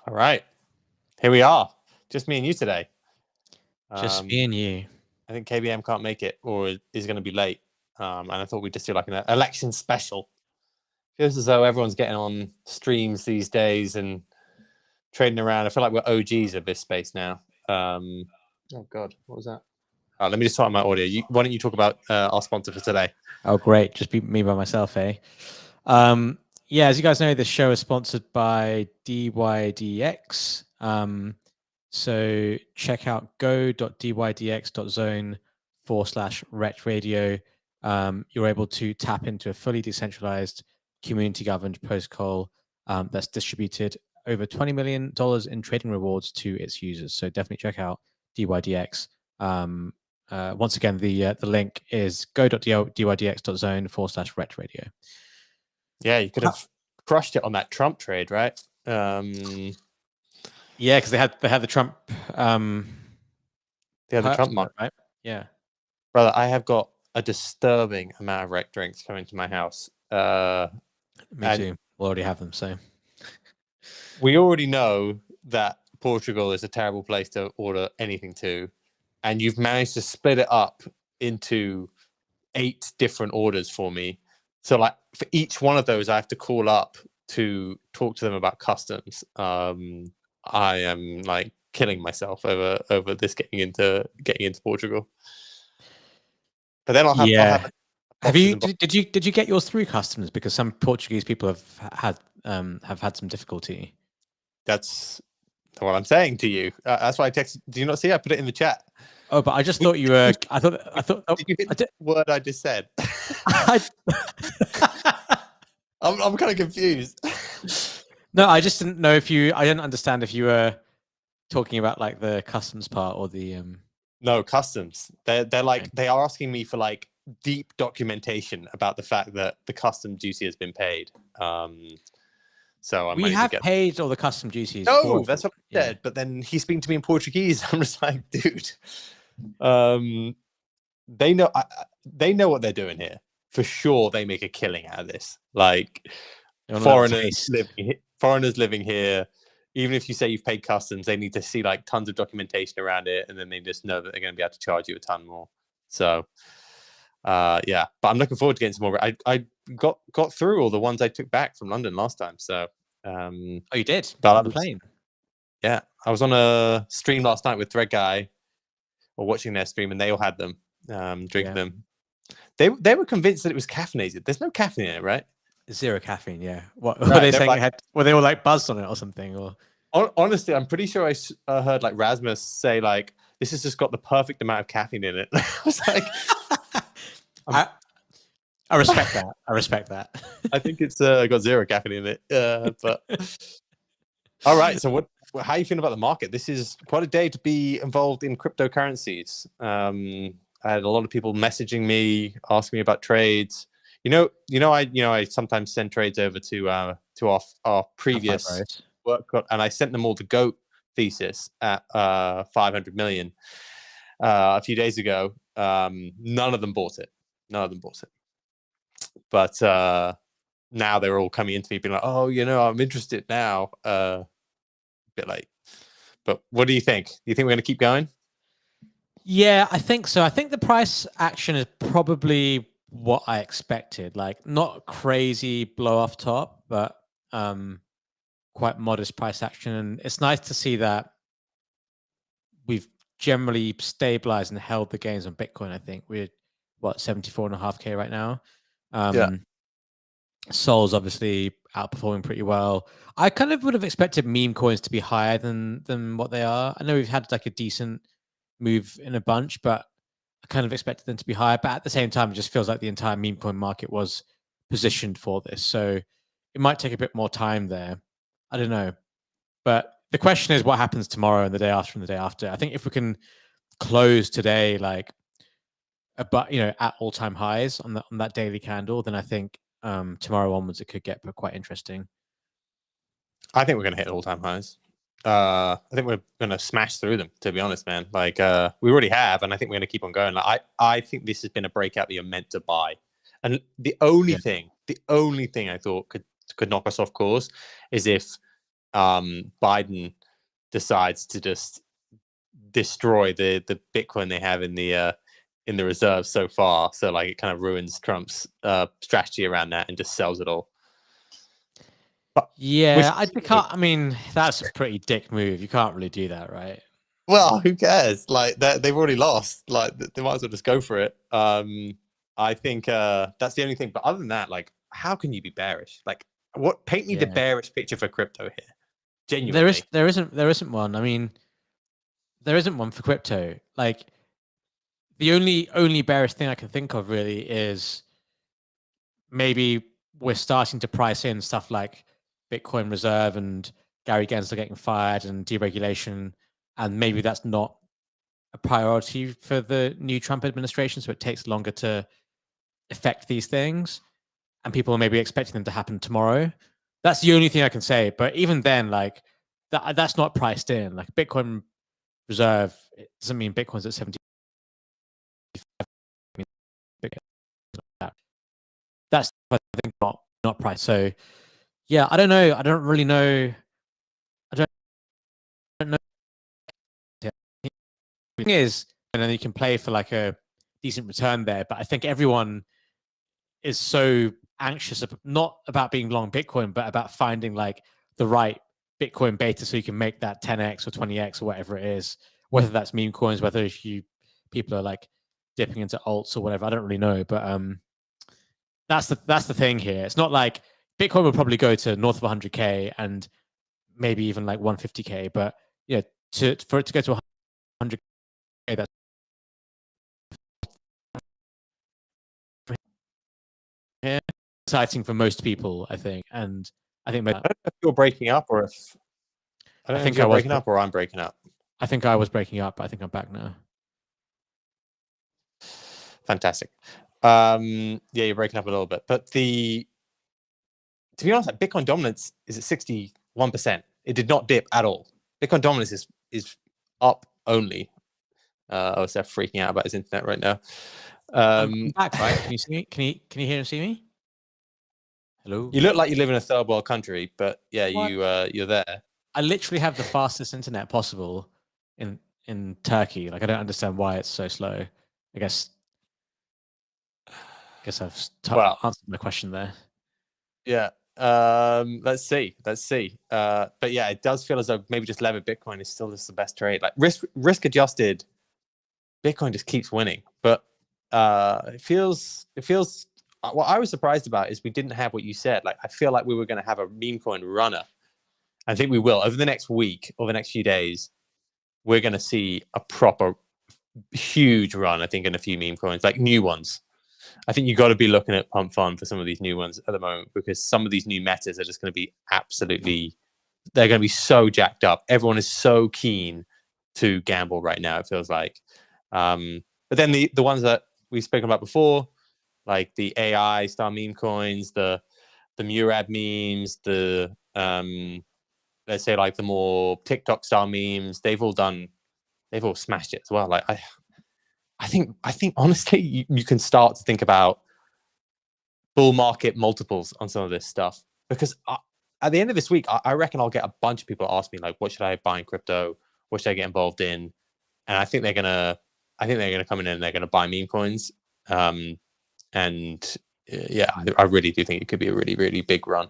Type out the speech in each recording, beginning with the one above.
All right, here we are. Just me and you today. Just me and you. I think KBM can't make it, or is going to be late. And I thought we'd just do like an election special. Feels as though everyone's getting on streams these days and trading around. I feel like we're OGs of this space now. Oh God, what was that? Let me just start my audio. Why don't you talk about our sponsor for today? Oh, great. Just be me by myself, eh? Yeah, as you guys know, this show is sponsored by DYDX. So check out go.dydx.zone/Rekt Radio. You're able to tap into a fully decentralized, community-governed protocol that's distributed over $20 million in trading rewards to its users. So definitely check out DYDX. Once again, the link is go.dydx.zone/Rekt Radio. Yeah, you could have crushed it on that Trump trade, right? Yeah, because they had the Trump. They had the Trump mark, right? Yeah, brother. I have got a disturbing amount of Rekt drinks coming to my house. Me too. We'll already have them, so we already know that Portugal is a terrible place to order anything to, and you've managed to split it up into 8 different orders for me. So, like, for each one of those, I have to call up to talk to them about customs. I am like killing myself over this getting into Portugal. But then I'll have did you get yours through customs? Because some Portuguese people have had some difficulty. That's what I'm saying to you. That's why I texted. Do you not see? I put it in the chat. Oh, but I just thought you were. I thought. Did you hit the word I just said? I'm kind of confused. No, I just didn't know if you. I didn't understand if you were talking about like the customs part or the. No, customs. They're like they are asking me for like deep documentation about the fact that the custom duty has been paid. So we have paid all the custom duties. No, that's what I said. But then he's speaking to me in Portuguese. I'm just like, dude. They know what they're doing here. For sure, they make a killing out of this. Like foreigners living here. Even if you say you've paid customs, they need to see like tons of documentation around it, and then they just know that they're going to be able to charge you a ton more. So, yeah. But I'm looking forward to getting some more. I got through all the ones I took back from London last time. So, oh, you did? On the plane? Yeah, I was on a stream last night with Thread Guy, or watching their stream, and they all had them, drinking them. They were convinced that it was caffeinated. There's no caffeine in it, right? Zero caffeine, yeah. What were they saying? Like, were they all like buzzed on it or something? Or honestly, I'm pretty sure I heard like Rasmus say like, "This has just got the perfect amount of caffeine in it." I was like, I respect that. I respect that. I think it's got zero caffeine in it. But all right. So how are you feeling about the market? This is quite a day to be involved in cryptocurrencies. I had a lot of people messaging me, asking me about trades. I sometimes send trades over to our previous work, and I sent them all the GOAT thesis at 500 million a few days ago. None of them bought it. But now they're all coming into me being like, "Oh, I'm interested now." A bit late. But what do you think? Do you think we're going to keep going? Yeah, I think so. I think the price action is probably what I expected. Like, not crazy blow off top, but quite modest price action. And it's nice to see that we've generally stabilized and held the gains on Bitcoin. I think we're 74.5K right now. Sol's obviously outperforming pretty well. I kind of would have expected meme coins to be higher than what they are. I know we've had like a decent move in a bunch, but I kind of expected them to be higher. But at the same time, it just feels like the entire meme coin market was positioned for this. So it might take a bit more time there. I don't know. But the question is what happens tomorrow and the day after and the day after. I think if we can close today like at all-time highs on that daily candle, then I think tomorrow onwards it could get quite interesting. I think we're going to hit all-time highs. I think we're going to smash through them, to be honest, man. Like we already have, and I think we're going to keep on going. Like I think this has been a breakout that you're meant to buy. And the only thing I thought could knock us off course is if Biden decides to just destroy the Bitcoin they have in the reserve so far. So like it kind of ruins Trump's strategy around that and just sells it all. But, Yeah, I mean, that's a pretty dick move. You can't really do that, right? Well, who cares? Like they've already lost. Like they might as well just go for it. I think that's the only thing. But other than that, like, how can you be bearish? Like, what? Paint me the bearish picture for crypto here. Genuinely, there isn't one. I mean, there isn't one for crypto. Like, the only bearish thing I can think of really is maybe we're starting to price in stuff like Bitcoin Reserve and Gary Gensler getting fired and deregulation, and maybe that's not a priority for the new Trump administration, so it takes longer to affect these things, and people are maybe expecting them to happen tomorrow. That's the only thing I can say. But even then, like that's not priced in. Like Bitcoin Reserve, it doesn't mean Bitcoin's at 70. That's I think not priced. So yeah, I don't know. I don't really know. I don't know. The thing is, and then you can play for like a decent return there. But I think everyone is so anxious not about being long Bitcoin, but about finding like the right Bitcoin beta so you can make that 10x or 20x or whatever it is. Whether that's meme coins, whether people are like dipping into alts or whatever. I don't really know, but that's the thing here. It's not like Bitcoin will probably go to north of 100k and maybe even like 150k, but yeah, for it to go to 100k, that's exciting for most people, I think. And I think I don't know if you're breaking up or if I don't know if you're breaking up or I'm breaking up. I think I was breaking up, but I think I'm back now. Fantastic. Yeah, you're breaking up a little bit, but to be honest, like Bitcoin dominance is at 61%. It did not dip at all. Bitcoin dominance is up only. Oh, Seth freaking out about his internet right now. I'm back, right? Can you see me? Can you hear and see me? Hello. You look like you live in a third world country, but yeah, you're there. I literally have the fastest internet possible in Turkey. Like I don't understand why it's so slow. I guess I've answered my question there. Yeah. Let's see. But yeah, it does feel as though maybe just levered Bitcoin is still just the best trade. Like risk adjusted, Bitcoin just keeps winning. But it feels what I was surprised about is we didn't have what you said. Like I feel like we were going to have a meme coin runner. I think we will over the next week or the next few days. We're going to see a proper huge run. I think in a few meme coins, like new ones. I think you got to be looking at Pump Fund for some of these new ones at the moment because some of these new metas are just going to be absolutely. They're going to be so jacked up. Everyone is so keen to gamble right now. It feels like. But then the ones that we've spoken about before, like the AI style meme coins, the Murad memes, the let's say like the more TikTok style memes, they've all smashed it as well. Like I think honestly you can start to think about bull market multiples on some of this stuff because at the end of this week, I reckon I'll get a bunch of people ask me like, what should I buy in crypto? What should I get involved in? And I think they're gonna come in and they're gonna buy meme coins. Yeah, I really do think it could be a really, really big run.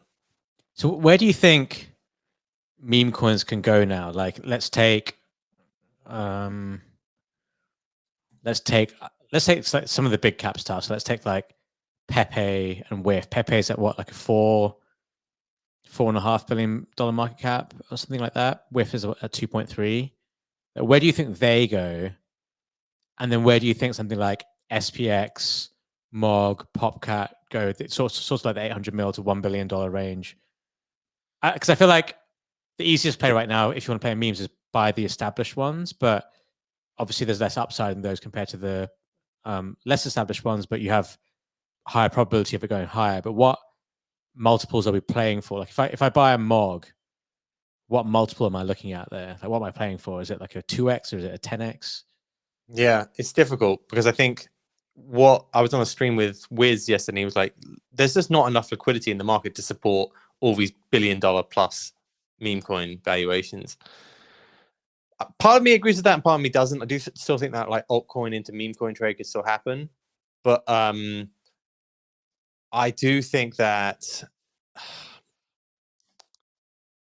So where do you think meme coins can go now? Like let's take like some of the big cap stuff. So let's take like Pepe and Whiff. Pepe is at what, like a $4.5 billion market cap or something like that. Whiff is at 2.3. Where do you think they go? And then where do you think something like SPX, MOG, PopCat go? It's sort of like the 800 mil to $1 billion range. Because I feel like the easiest play right now, if you want to play memes, is buy the established ones. But obviously, there's less upside in those compared to the less established ones. But you have higher probability of it going higher. But what multiples are we playing for? Like if I buy a MOG, what multiple am I looking at there? Like what am I playing for? Is it like a 2x or is it a 10x? Yeah, it's difficult because I think what I was on a stream with Wiz yesterday, he was like, there's just not enough liquidity in the market to support all these $1 billion plus meme coin valuations. Part of me agrees with that, and part of me doesn't. I do still think that like altcoin into meme coin trade could still happen, but I do think that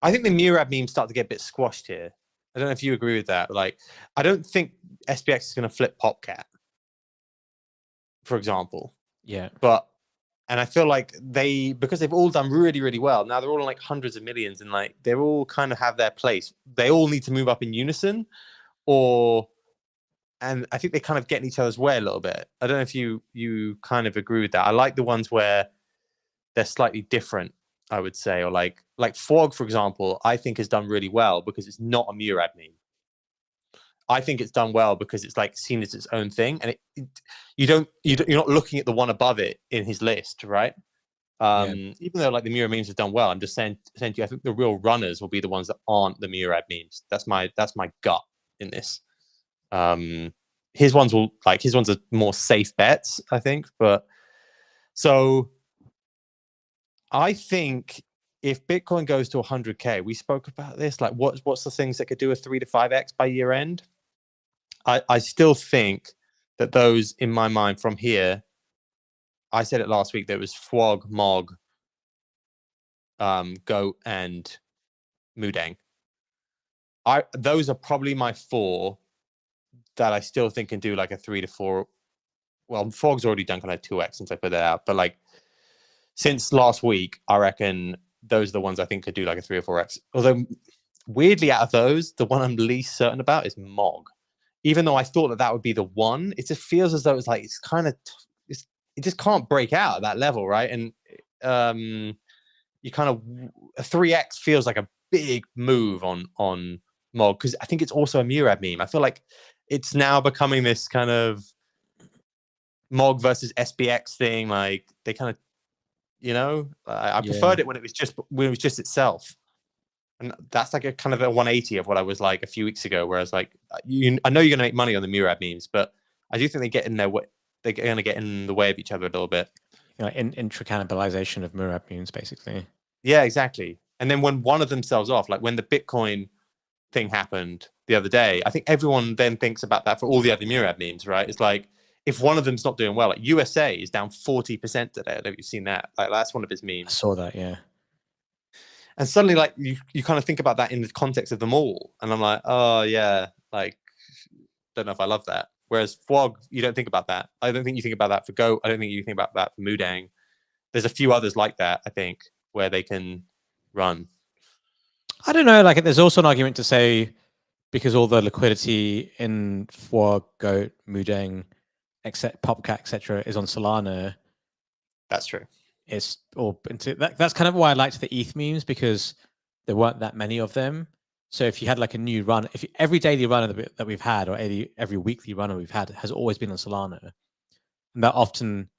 I think the Murad memes start to get a bit squashed here. I don't know if you agree with that. Like, I don't think SPX is going to flip Popcat, for example. Yeah. And I feel like because they've all done really, really well, now they're all like hundreds of millions, and like they all kind of have their place. They all need to move up in unison, and I think they kind of get in each other's way a little bit. I don't know if you kind of agree with that. I like the ones where they're slightly different, I would say, or like Fog, for example, I think has done really well because it's not a Murad meme. I think it's done well because it's like seen as its own thing, and you're not looking at the one above it in his list, right? Even though like the Murad memes have done well, I'm just saying to you, I think the real runners will be the ones that aren't the Murad memes. That's my gut in this. His ones are more safe bets, I think. But so I think if Bitcoin goes to 100K, we spoke about this. Like, what's the things that could do a 3 to 5x by year end? I still think that those, in my mind, from here, I said it last week. There was Fwog, Mog, Goat, and Moodeng. Those are probably my 4 that I still think can do like a 3 to 4. Well, Fog's already done kind of 2x since I put that out, but like since last week, I reckon those are the ones I think could do like a 3 or 4x. Although weirdly, out of those, the one I'm least certain about is Mog. Even though I thought that would be the one, it just feels as though it's like it just can't break out at that level, right? And you kind of a 3x feels like a big move on Mog, because I think it's also a Murad meme. I feel like it's now becoming this kind of Mog versus SPX thing. Like they kind of, I preferred it when it was just itself. And that's like a kind of a 180 of what I was like a few weeks ago, where I was like, I know you're going to make money on the Murad memes, but I do think they get in their way. They're going to get in the way of each other a little bit. Intra-cannibalization of Murad memes, basically. Yeah, exactly. And then when one of them sells off, like when the Bitcoin thing happened the other day, I think everyone then thinks about that for all the other Murad memes, right? It's like, if one of them's not doing well, like USA is down 40% today. I don't know if you've seen that. Like that's one of his memes. I saw that, yeah. And suddenly, like you kind of think about that in the context of them all, and I'm like, oh yeah, like don't know if I love that. Whereas Fwog, you don't think about that. I don't think you think about that for Goat. I don't think you think about that for Moodeng. There's a few others like that, I think, where they can run. I don't know. Like, there's also an argument to say because all the liquidity in Fwog, Goat, Moodeng, Popcat, etc., is on Solana. That's true. That's kind of why I liked the ETH memes, because there weren't that many of them. So if you had like a new run, every daily runner that we've had, or every weekly runner we've had, has always been on Solana, and that often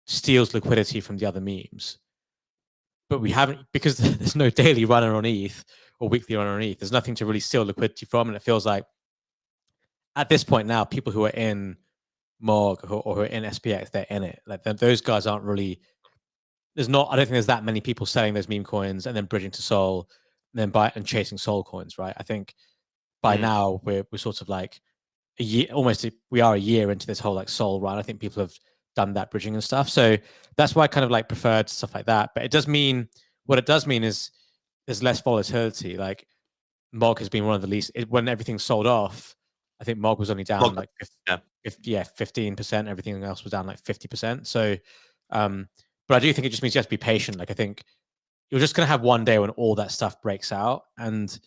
steals liquidity from the other memes. But we haven't, because there's no daily runner on ETH or weekly runner on ETH. There's nothing to really steal liquidity from, and it feels like at this point now, people who are in Mog or who are in SPX, they're in it. Like those guys aren't really. I don't think there's that many people selling those meme coins and then bridging to Sol, and then and chasing Sol coins, right? I think by now we're sort of like we are a year into this whole like Sol run. I think people have done that bridging and stuff. So that's why I kind of like preferred stuff like that. But what it does mean is there's less volatility. Like Mog has been one of the least, when everything's sold off, I think Mog was only down 15%. Everything else was down like 50%. So, but I do think it just means you have to be patient. Like I think you're just going to have one day when all that stuff breaks out. And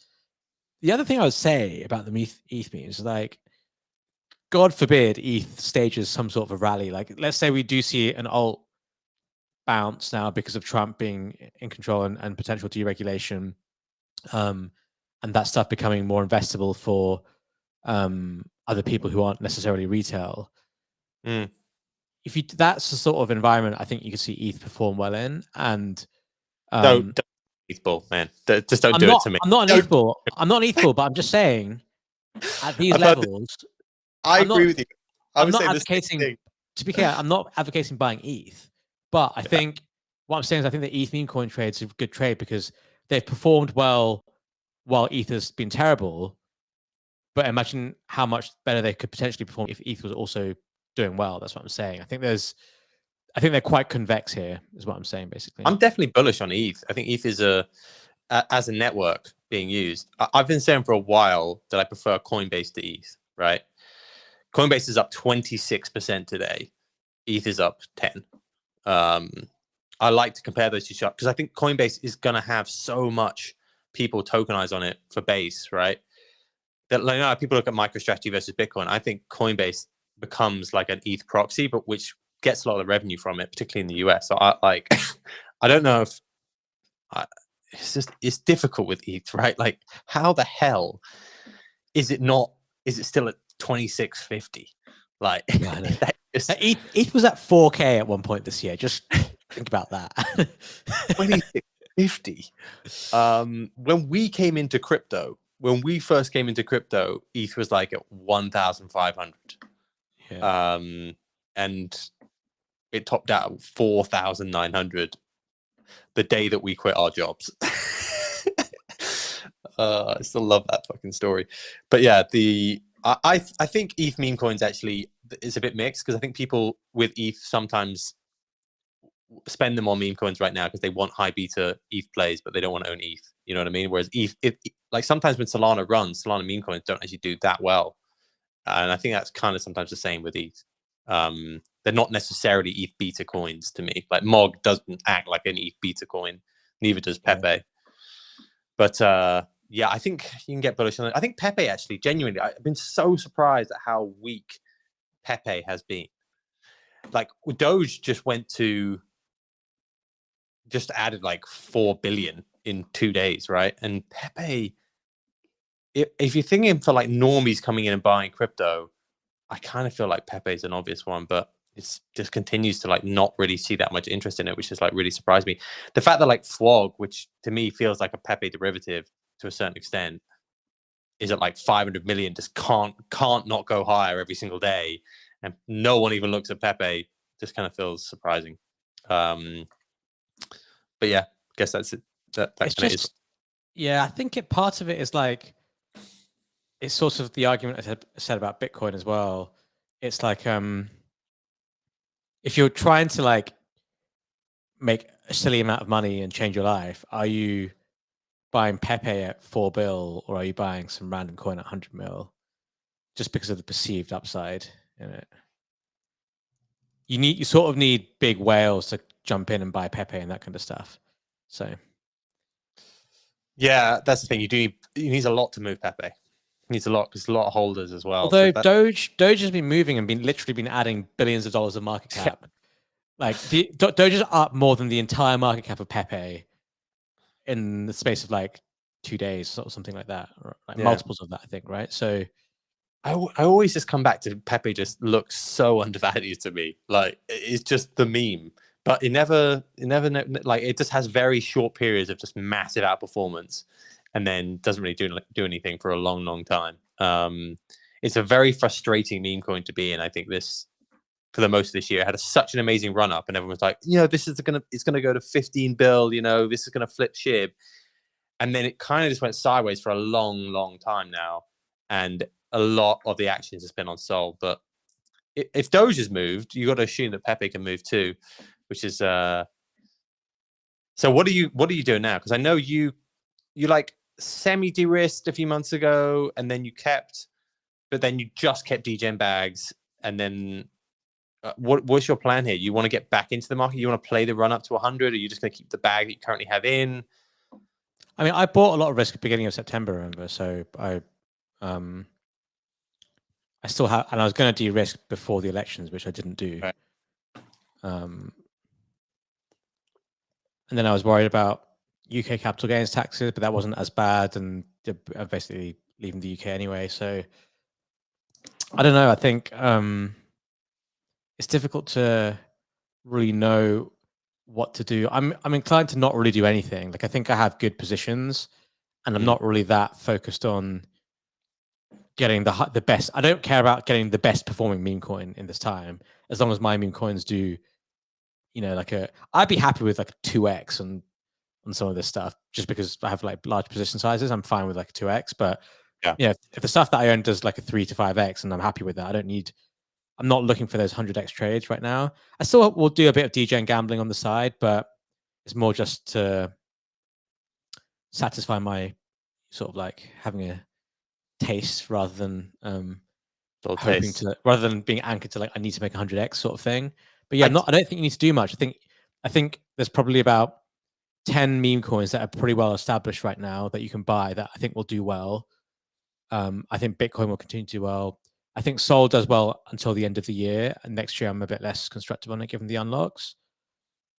the other thing I would say about the ETH memes is like, God forbid ETH stages some sort of a rally. Like let's say we do see an alt bounce now because of Trump being in control and potential deregulation, and that stuff becoming more investable for other people who aren't necessarily retail. That's the sort of environment I think you can see ETH perform well in. And don't ETH bull, man. Just don't do it to me. I'm not an ETH bull. I'm not an ETH bull, but I'm just saying at these levels. I agree with you. I'm not advocating. To be clear, I'm not advocating buying ETH, but I think what I'm saying is I think the ETH meme coin trade is a good trade because they've performed well while Ether's been terrible. But imagine how much better they could potentially perform if ETH was also doing well. That's what I'm saying. I think they're quite convex here, is what I'm saying, basically. I'm definitely bullish on ETH. I think ETH is as a network being used. I've been saying for a while that I prefer Coinbase to ETH, right? Coinbase is up 26% today. ETH is up 10. I like to compare those two charts because I think Coinbase is going to have so much people tokenize on it for base, right? That, like, you know, people look at MicroStrategy versus Bitcoin. I think Coinbase becomes like an ETH proxy, but which gets a lot of the revenue from it, particularly in the US. So I don't know if it's difficult with ETH, right? Like, how the hell is it still at 26.50? Like, ETH was at 4K at one point this year. Just think about that. 26.50. When we came into crypto, when we first came into crypto, ETH was like at 1,500. Yeah. And it topped out at 4,900 the day that we quit our jobs. I still love that fucking story. But yeah, I think ETH meme coins actually is a bit mixed because I think people with ETH sometimes spend them on meme coins right now because they want high beta ETH plays, but they don't want to own ETH. You know what I mean? Whereas ETH, like sometimes when Solana runs, Solana meme coins don't actually do that well. And I think that's kind of sometimes the same with ETH. They're not necessarily ETH beta coins to me. Like Mog doesn't act like an ETH beta coin. Neither does Pepe. Yeah. But yeah, I think you can get bullish on it. I think Pepe actually, genuinely, I've been so surprised at how weak Pepe has been. Like Doge just added like 4 billion in 2 days, right? And Pepe, if you're thinking for like normies coming in and buying crypto, I kind of feel like Pepe is an obvious one, but it just continues to like not really see that much interest in it, which has like really surprised me. The fact that like Flog, which to me feels like a Pepe derivative to a certain extent, is at like 500 million, just can't not go higher every single day, and no one even looks at Pepe, just kind of feels surprising. But yeah, I guess that's it. That it's just is. Yeah, I think part of it is like, it's sort of the argument I said about Bitcoin as well. It's like, if you're trying to like make a silly amount of money and change your life, are you buying Pepe at 4 bill or are you buying some random coin at 100 mil just because of the perceived upside in it? You sort of need big whales to jump in and buy Pepe and that kind of stuff. So yeah, that's the thing. You need a lot to move Pepe. Needs a lot because a lot of holders as well. Although so Doge has been moving and literally been adding billions of dollars of market cap. Like Doge is up more than the entire market cap of Pepe in the space of like 2 days or something like that, or like multiples of that, I think, right? So I always just come back to Pepe just looks so undervalued to me. Like it's just the meme, but it never like it just has very short periods of just massive outperformance, and then doesn't really do anything for a long time. It's a very frustrating meme coin to be in. I think this, for the most of this year, had such an amazing run up, and everyone was like, it's gonna go to 15 bill. This is gonna flip SHIB, and then it kind of just went sideways for a long time now, and a lot of the actions has been on Sol. But if Doge has moved, you got to assume that Pepe can move too, which is so. What are you doing now? Because I know you like semi de-risked a few months ago, and then you kept, but then you just kept degen bags, and then what's your plan here? You want to get back into the market? You want to play the run up to 100? Or are you just going to keep the bag that you currently have in? I mean, I bought a lot of risk at the beginning of September, remember? So I still have, and I was going to de-risk before the elections, which I didn't do. Right. And then I was worried about UK capital gains taxes, but that wasn't as bad, and I'm basically leaving the UK anyway. So I don't know. I think it's difficult to really know what to do. I'm inclined to not really do anything. Like I think I have good positions, and I'm not really that focused on getting the best. I don't care about getting the best performing meme coin in this time, as long as my meme coins do, like I'd be happy with like a 2x and on some of this stuff, just because I have like large position sizes. I'm fine with like a 2x, but Yeah. yeah, if the stuff that I own does like a 3 to 5x, and I'm happy with that, I'm not looking for those 100x trades right now. I still will do a bit of DJ and gambling on the side, but it's more just to satisfy my sort of like having a taste rather than rather than being anchored to like I need to make 100x sort of thing. But yeah, I don't think you need to do much. I think there's probably about 10 meme coins that are pretty well established right now that you can buy that I think will do well. I think Bitcoin will continue to do well. I think Sol does well until the end of the year, and next year I'm a bit less constructive on it given the unlocks.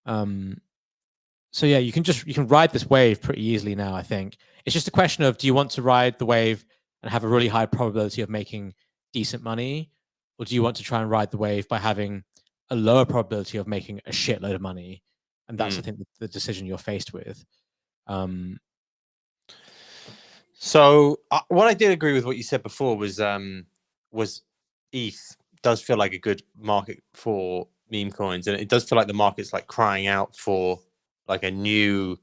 So yeah, you can ride this wave pretty easily now. I think it's just a question of, do you want to ride the wave and have a really high probability of making decent money, or do you want to try and ride the wave by having a lower probability of making a shitload of money? And that's I think the decision you're faced with. So what I did agree with what you said before was ETH does feel like a good market for meme coins, and it does feel like the market's like crying out for like a new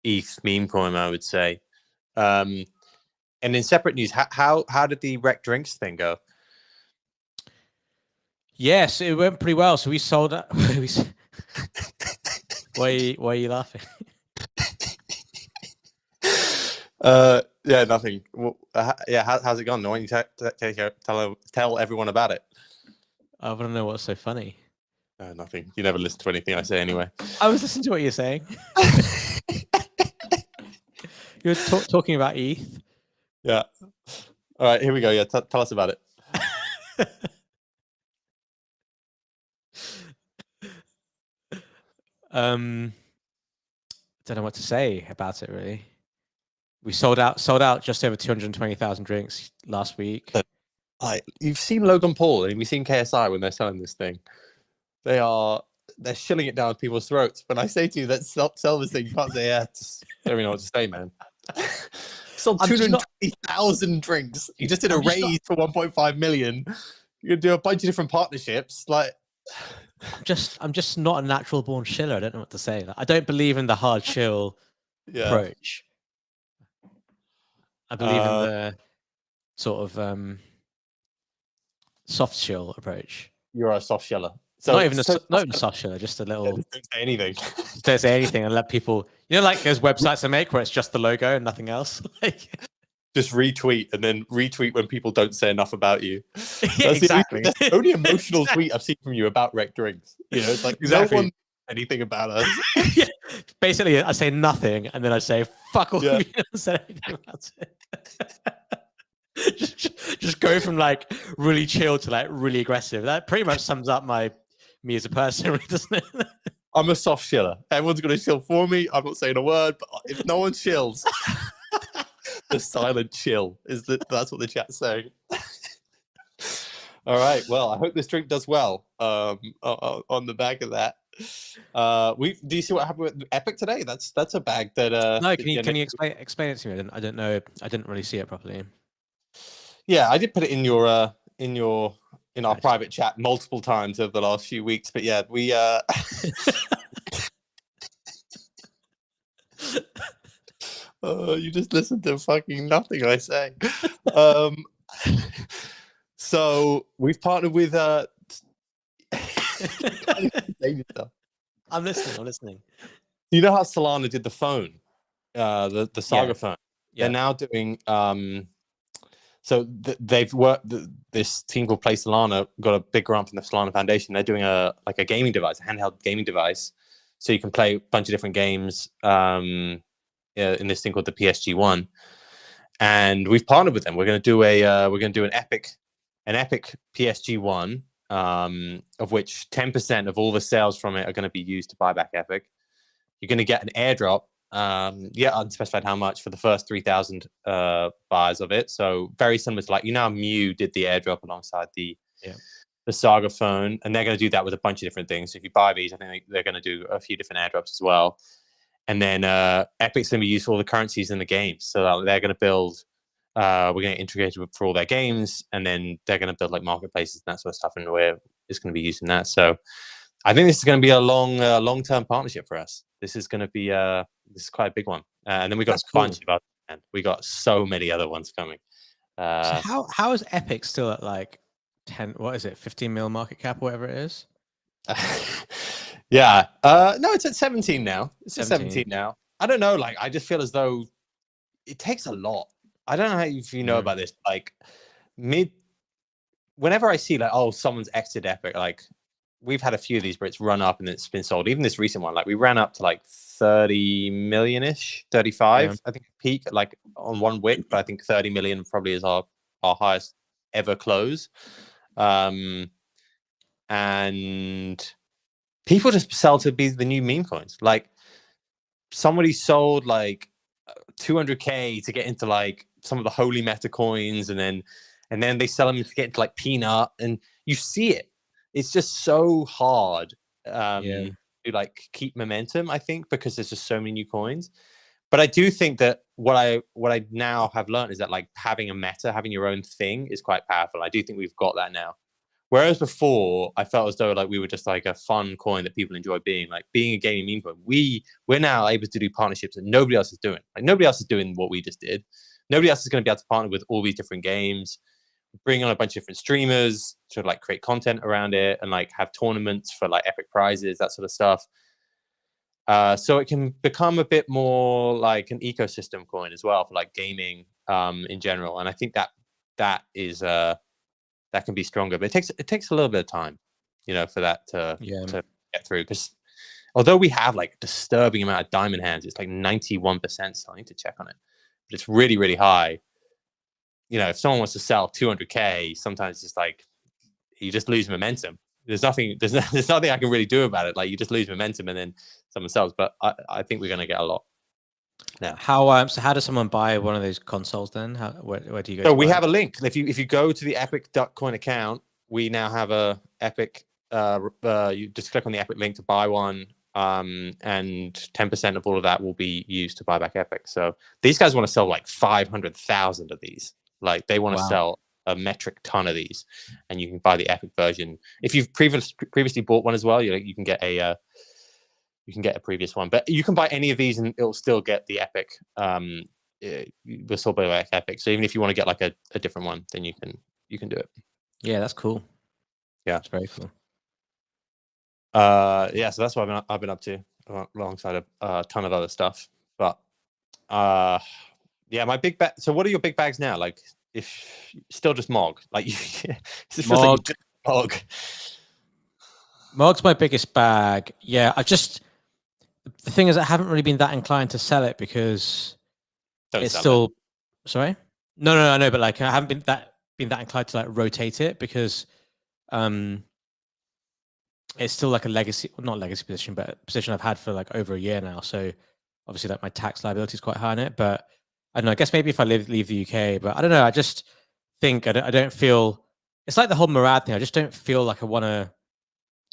ETH meme coin, I would say. And in separate news, how did the Rekt drinks thing go? Yes, it went pretty well. So we sold out. Why are you laughing? Yeah, nothing. Well, yeah, how's it gone? Why don't you tell everyone about it? I want to know what's so funny. Nothing. You never listen to anything I say anyway. I was listening to what you're saying. You're talking about ETH. Yeah. All right, here we go. Yeah, tell us about it. Don't know what to say about it really. We sold out just over 220,000 drinks last week. You've seen Logan Paul and you've seen KSI when they're selling this thing. They're shilling it down people's throats. When I say to you that sell this thing, you can't say yeah. Don't even know what to say, man. Sold 220,000 drinks. You just did a raise for 1.5 million. You could do a bunch of different partnerships. Like, I'm just not a natural born shiller. I don't know what to say. Like, I don't believe in the hard chill approach. I believe in the sort of soft chill approach. You're a soft shiller. So not even a soft shiller, just a little. Don't say anything. Don't say anything and let people. You know, like those websites I make where it's just the logo and nothing else. Like, just retweet and then retweet when people don't say enough about you. Yeah, exactly. That's the only emotional tweet I've seen from you about Rekt Drinks. You know, it's like no one anything about us. Yeah. Basically, I say nothing and then I say fuck all. You don't say anything about it. just go from like really chill to like really aggressive. That pretty much sums up me as a person, doesn't it? I'm a soft chiller. Everyone's going to chill for me. I'm not saying a word, but if no one chills, the silent chill that's what the chat's saying. All right. Well, I hope this drink does well. On the back of that, do you see what happened with EPIK today? That's a bag that. No, can you explain it to me? I don't know. I didn't really see it properly. Yeah, I did put it in our private chat multiple times over the last few weeks. But yeah, we. You just listen to fucking nothing I say. So we've partnered with. I'm listening. You know how Solana did the phone, the Saga phone. Yeah. They're now doing. So they've worked. This team called PlaySolana got a big grant from the Solana Foundation. They're doing a gaming device, a handheld gaming device, so you can play a bunch of different games. In this thing called the PSG1, and we've partnered with them. We're going to do an EPIK PSG1, of which 10% of all the sales from it are going to be used to buy back EPIK. You're going to get an airdrop, unspecified how much, for the first 3,000 buyers of it. So very similar to Mew did the airdrop alongside the Saga phone, and they're going to do that with a bunch of different things. So if you buy these, I think they're going to do a few different airdrops as well. And then EPIK's going to be used for all the currencies in the game. So they're going to build, we're going to integrate it for all their games, and then they're going to build like marketplaces and that sort of stuff, and where it's going to be used in that. So I think this is going to be a long-term partnership for us. This is going to be this is quite a big one, and then we got That's a bunch cool. of other, and we got so many other ones coming. So how is EPIK still at like 10? What is it? 15 mil market cap, whatever it is. Yeah. No, it's at 17 now. It's at 17 now. I don't know. Like, I just feel as though it takes a lot. I don't know if you know about this. Like, whenever I see like, oh, someone's exited EPIK, like we've had a few of these where it's run up and it's been sold. Even this recent one, like we ran up to like 30 million-ish, 35, I think peak like on one wick, but I think 30 million probably is our highest ever close. And people just sell to be the new meme coins. Like somebody sold like 200K to get into like some of the holy meta coins, and then they sell them to get into like peanut, and you see it. It's just so hard to like keep momentum, I think, because there's just so many new coins. But I do think that what I now have learned is that like having a meta, having your own thing is quite powerful. I do think we've got that now. Whereas before, I felt as though like we were just like a fun coin that people enjoy being, like being a gaming meme coin. We're now able to do partnerships that nobody else is doing. Like nobody else is doing what we just did. Nobody else is going to be able to partner with all these different games, bring on a bunch of different streamers to like create content around it, and like have tournaments for like epic prizes, that sort of stuff. So it can become a bit more like an ecosystem coin as well for like gaming in general. And I think that is that can be stronger, but it takes a little bit of time, you know, for that to get through. Because although we have like a disturbing amount of diamond hands, it's like 91%. So I need to check on it, but it's really, really high. You know, if someone wants to sell 200K, sometimes it's like you just lose momentum. There's nothing I can really do about it. Like you just lose momentum, and then someone sells. But I think we're going to get a lot. Yeah. How does someone buy one of those consoles then? Where do you go? So we have a link. If you go to the EPIK.coin account, we now have a EPIK. You just click on the EPIK link to buy one, and 10% of all of that will be used to buy back EPIK. So these guys want to sell like 500,000 of these. Like they want to sell a metric ton of these, and you can buy the EPIK version. If you've previously bought one as well, you can get a previous one, but you can buy any of these and it'll still get the EPIK. We're still buy like EPIK. So even if you want to get like a different one, then you can do it. Yeah, that's cool. Yeah, it's very cool. Yeah, so that's what I've been up to alongside a ton of other stuff. But yeah, my big bag. So what are your big bags now? Like, if still just Mog, like it feels like you just Mog. Mog's my biggest bag. Yeah, the thing is, I haven't really been that inclined to sell it because it's still. Sorry, no, I know, but like I haven't been that inclined to like rotate it because it's still like a legacy, not legacy position, but a position I've had for like over a year now. So obviously, like my tax liability is quite high on it. But I don't know. I guess maybe if I leave the UK, but I don't know. I just think I don't feel. It's like the whole Murad thing. I just don't feel like I want to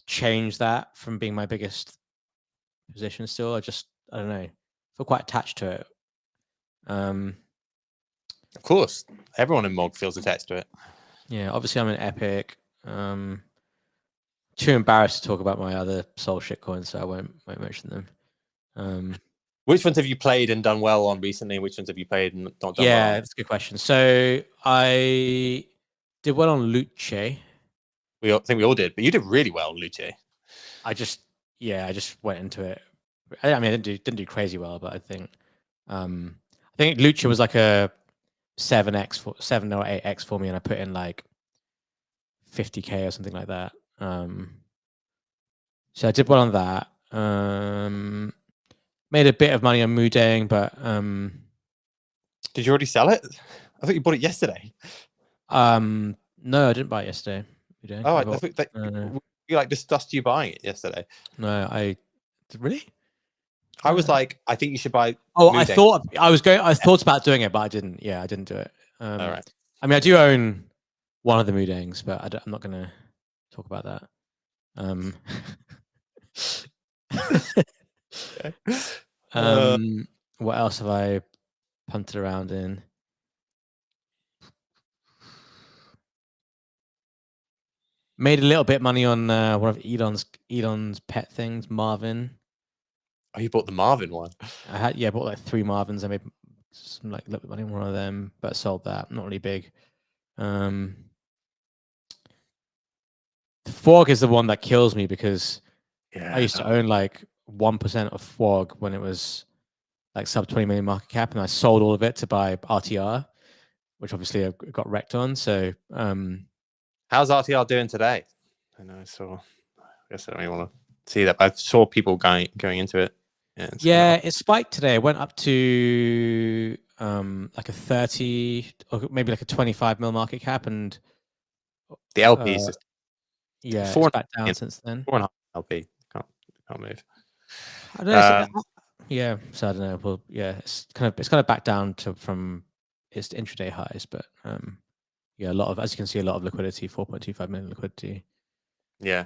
change that from being my biggest position. Still, I don't know. I feel quite attached to it. Of course, everyone in Mog feels attached to it. Yeah, obviously I'm an EPIK. Too embarrassed to talk about my other soul shit coins, so I won't mention them. Which ones have you played and done well on recently? Which ones have you played and not done well on? Yeah, that's a good question. So I did well on LUCE. I think we all did, but you did really well on LUCE. I just went into it. I mean, I didn't do crazy well, but I think LUCE was like a 7 or 8x for me, and I put in like 50K or something like that. So I did well on that. Made a bit of money on MOODENG, but did you already sell it? I thought you bought it yesterday. No, I didn't buy it yesterday. Oh, I thought that we like discussed you buying it yesterday. No, really. I was like, I think you should buy. Oh, MOODENG. I thought about doing it, but I didn't. Yeah, I didn't do it. All right. I mean, I do own one of the MOODENGs, but I'm not going to talk about that. What else have I punted around in? Made a little bit money on one of Elon's pet things, Marvin. Oh, you bought the Marvin one. I bought like 3 Marvins. I made some like a little bit money on one of them, but sold that. Not really big. The Fog is the one that kills me because I used to own like 1% of Fog when it was like sub 20 million market cap, and I sold all of it to buy RTR, which obviously I got wrecked on. So how's RTR doing today? I know, I guess I don't even want to see that, but I saw people going into it. Yeah, it spiked today. It went up to like a 30 or maybe like a 25 mil market cap, and the LP is just it's back down since then. 4.5 LP can't move. I don't know. Yeah, so I don't know. Well, yeah, it's kind of back down from its intraday highs, but yeah, a lot of, as you can see, a lot of liquidity, 4.25 million liquidity. Yeah,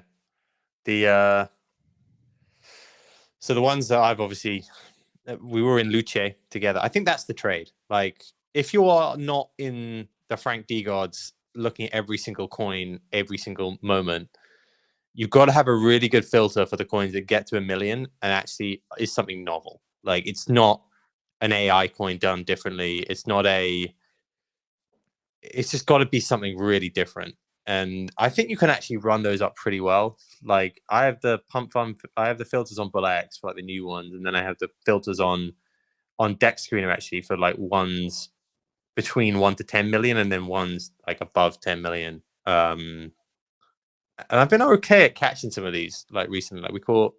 so the ones that I've obviously, we were in LUCE together. I think that's the trade. Like, if you are not in the Frank D gods looking at every single coin every single moment, you've got to have a really good filter for the coins that get to 1 million and actually is something novel. Like, it's not an AI coin done differently. It's just got to be something really different. And I think you can actually run those up pretty well. Like, I have the I have the filters on BullX for like the new ones, and then I have the filters on Deck Screener actually for like ones between 1 to 10 million, and then ones like above 10 million. And I've been okay at catching some of these like recently. Like we caught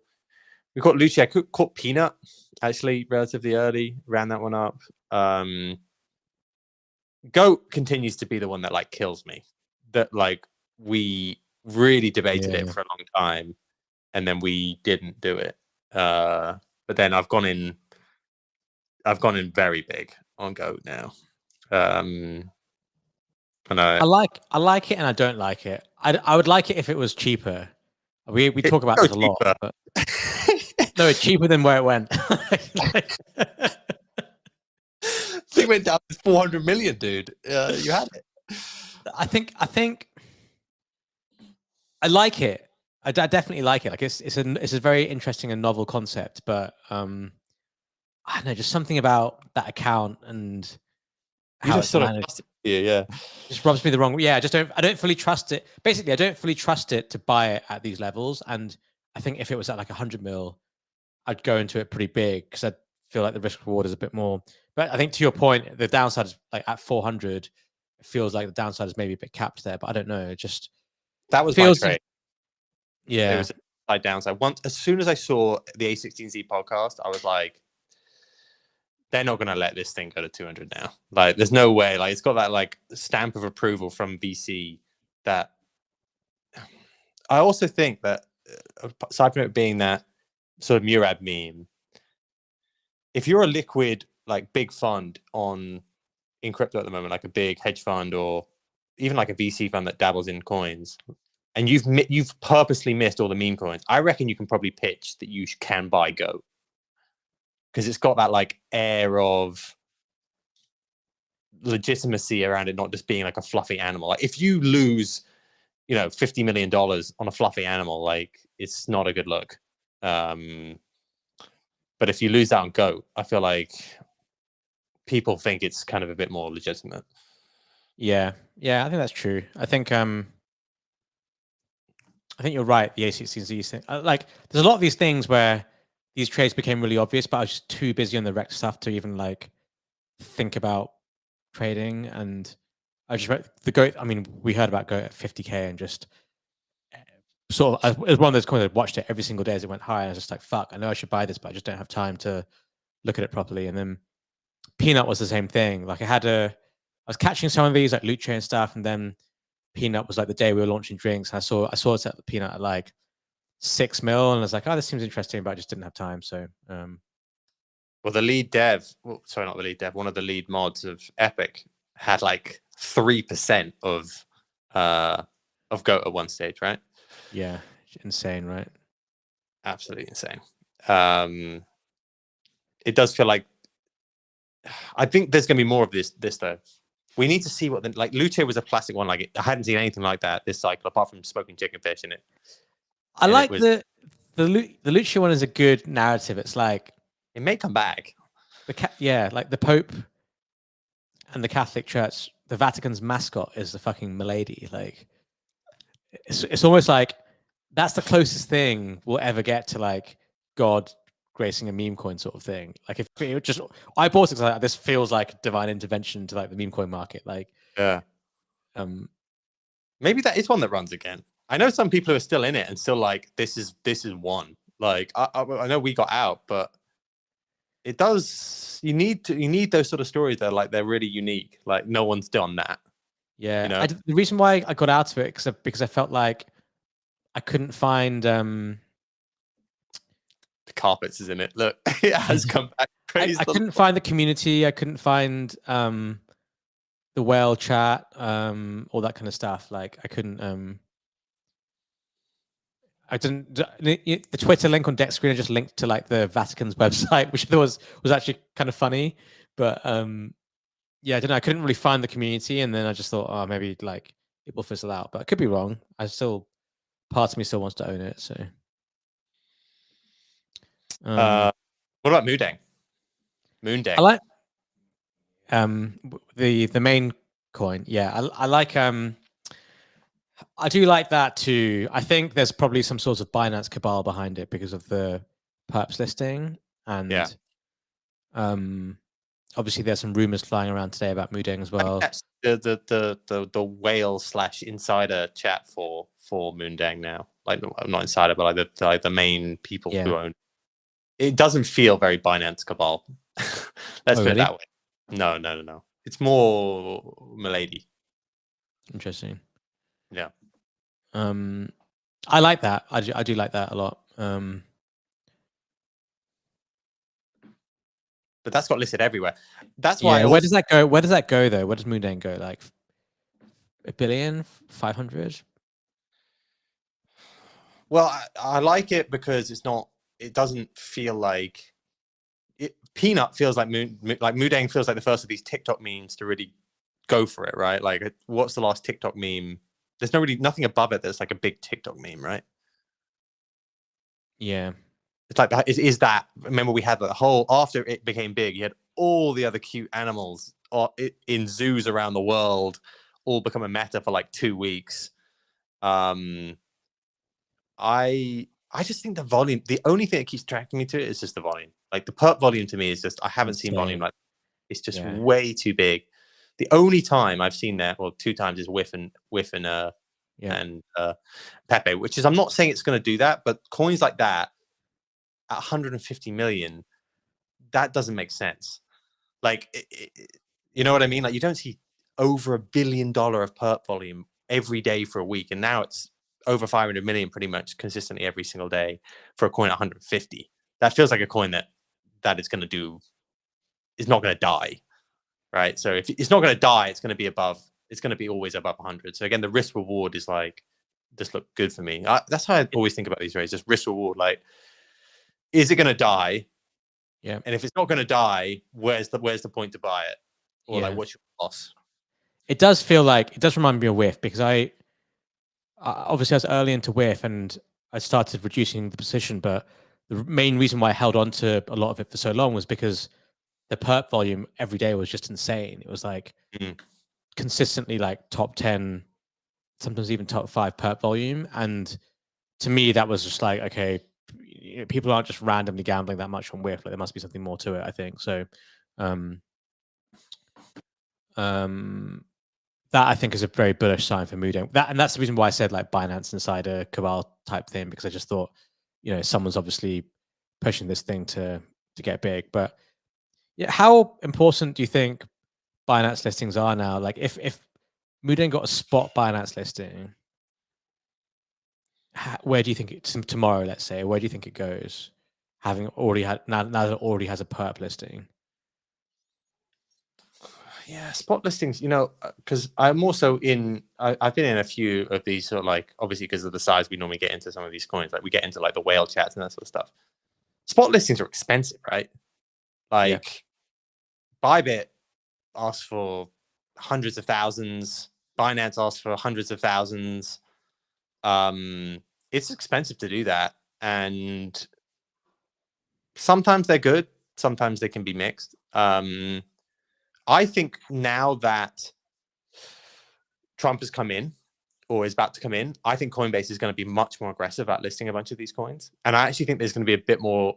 LUCE. I caught Peanut actually relatively early. Ran that one up. Goat continues to be the one that like kills me. That like we really debated it for a long time, and then we didn't do it. But then I've gone in very big on Goat now. And I like it and I don't like it. I would like it if it was cheaper. We talk about this a lot. But no, it's cheaper than where it went. It went down to 400 million, dude. You had it. I think I like it. I definitely like it. Like it's a very interesting and novel concept, but I don't know, just something about that account and how it's sort managed. Yeah, just rubs me the wrong way. Yeah, I don't fully trust it. Basically, I don't fully trust it to buy it at these levels. And I think if it was at like 100 mil, I'd go into it pretty big because I feel like the risk reward is a bit more. But I think to your point, the downside is like at 400. It feels like the downside is maybe a bit capped there, but I don't know. It just that was feels my trade. Yeah, it was upside downside. As soon as I saw the A16Z podcast, I was like, they're not going to let this thing go to 200 now. Like, there's no way. Like, it's got that like stamp of approval from VC. That I also think that aside from it being that sort of Murad meme, if you're a liquid like big fund in crypto at the moment, like a big hedge fund or even like a VC fund that dabbles in coins, and you've purposely missed all the meme coins, I reckon you can probably pitch that you can buy Go, because it's got that like air of legitimacy around it, not just being like a fluffy animal. Like, if you lose, $50 million on a fluffy animal, like, it's not a good look. But if you lose that on Go, I feel like people think it's kind of a bit more legitimate. Yeah, I think that's true. I think you're right. The A16Z thing, like, there's a lot of these things where these trades became really obvious, but I was just too busy on the Rekt stuff to even like think about trading. And I just read the Goat. I mean, we heard about Goat at 50K and just sort of, it was one of those coins I watched it every single day as it went high. And I was just like, fuck, I know I should buy this, but I just don't have time to look at it properly. And then Peanut was the same thing. Like, I was catching some of these like LUCE and stuff, and then Peanut was like the day we were launching drinks. And I saw it at the Peanut at like 6 mil, and I was like, oh, this seems interesting, but I just didn't have time. So, well, the lead dev, sorry, not the lead dev, one of the lead mods of EPIK had like 3% of Goat at one stage, right? Yeah, insane, right? Absolutely insane. It does feel like, I think there's going to be more of this though. We need to see what like LUCE was a classic one. Like I hadn't seen anything like that this cycle apart from smoking chicken fish in it. I like the LUCE one is a good narrative. It's like it may come back. Like the Pope and the Catholic Church, the Vatican's mascot is the fucking milady. Like it's almost like that's the closest thing we'll ever get to like God gracing a meme coin sort of thing. Like if it just, I bought it like this feels like divine intervention to like the meme coin market. Like, yeah, maybe that is one that runs again. I know some people who are still in it and still like this is one. Like I know we got out, but it does. You need those sort of stories that are like they're really unique. Like no one's done that. Yeah, you know? The reason why I got out of it because I felt like I couldn't find the carpets is in it. Look, it has come back. I couldn't find the community. I couldn't find the whale chat, all that kind of stuff. Like I couldn't. I didn't. The Twitter link on deck screen I just linked to like the Vatican's website, which was actually kind of funny. But yeah, I don't know. I couldn't really find the community, and then I just thought, oh, maybe like it will fizzle out. But I could be wrong. Part of me still wants to own it. So, what about Moodeng? Moondeng. I like the main coin. Yeah, I like I do like that too. I think there's probably some sort of Binance cabal behind it because of the perps listing, and obviously there's some rumors flying around today about Moodeng as well. That's the whale / insider chat for Moondeng now. Like not insider, but like the main people who own. It doesn't feel very Binance cabal. Let's put it that way. No. It's more milady. Interesting. Yeah. I like that. I do like that a lot. But that's got listed everywhere. That's why. Where does that go? Where does that go though? Where does Moodeng go? Like 1 billion, 500? Well, I like it because it's not. It doesn't feel like. Peanut feels like Moodeng feels like the first of these TikTok memes to really go for it, right? Like, what's the last TikTok meme? There's nothing above it that's like a big TikTok meme, right? Yeah. It's like is that. Remember, we had the whole after it became big. You had all the other cute animals in zoos around the world, all become a meta for like 2 weeks. I just think the volume. The only thing that keeps tracking me to it is just the volume. Like the perp volume to me is just I haven't seen volume like it's just way too big. The only time I've seen that, well, 2 times is Whiff and Pepe, which is I'm not saying it's going to do that, but coins like that at 150 million, that doesn't make sense. Like, you know what I mean? Like you don't see over $1 billion of perp volume every day for a week, and now it's over 500 million pretty much consistently every single day for a coin at 150. That feels like a coin that is going to do is not going to die, right? So if it's not going to die, it's going to be above. It's going to be always above 100. So again, the risk reward is like just look good for me. That's how I always think about these rates. Just risk reward. Like, is it going to die? Yeah. And if it's not going to die, where's the point to buy it? Or like, what's your loss? It does feel like it does remind me of Whiff because I obviously I was early into Whiff and I started reducing the position, but the main reason why I held on to a lot of it for so long was because the perp volume every day was just insane. It was like consistently like top 10, sometimes even top 5 perp volume. And to me, that was just like, okay, people aren't just randomly gambling that much on Whiff. Like there must be something more to it, I think. So, that I think is a very bullish sign for Moodeng. And that's the reason why I said like Binance Insider cabal type thing, because I just thought, someone's obviously pushing this thing to get big. But yeah, how important do you think Binance listings are now? Like if Moodeng got a spot Binance listing, where do you think it's tomorrow? Let's say, where do you think it goes? Having already had now that it already has a perp listing. Yeah, spot listings, because I'm also I've been in a few of these sort of like, obviously because of the size we normally get into some of these coins, like we get into like the whale chats and that sort of stuff. Spot listings are expensive, right? Like Bybit asks for hundreds of thousands. Binance asks for hundreds of thousands. It's expensive to do that, and sometimes they're good, sometimes they can be mixed. I think now that Trump has come in, or is about to come in, I think Coinbase is going to be much more aggressive at listing a bunch of these coins. And I actually think there's going to be a bit more,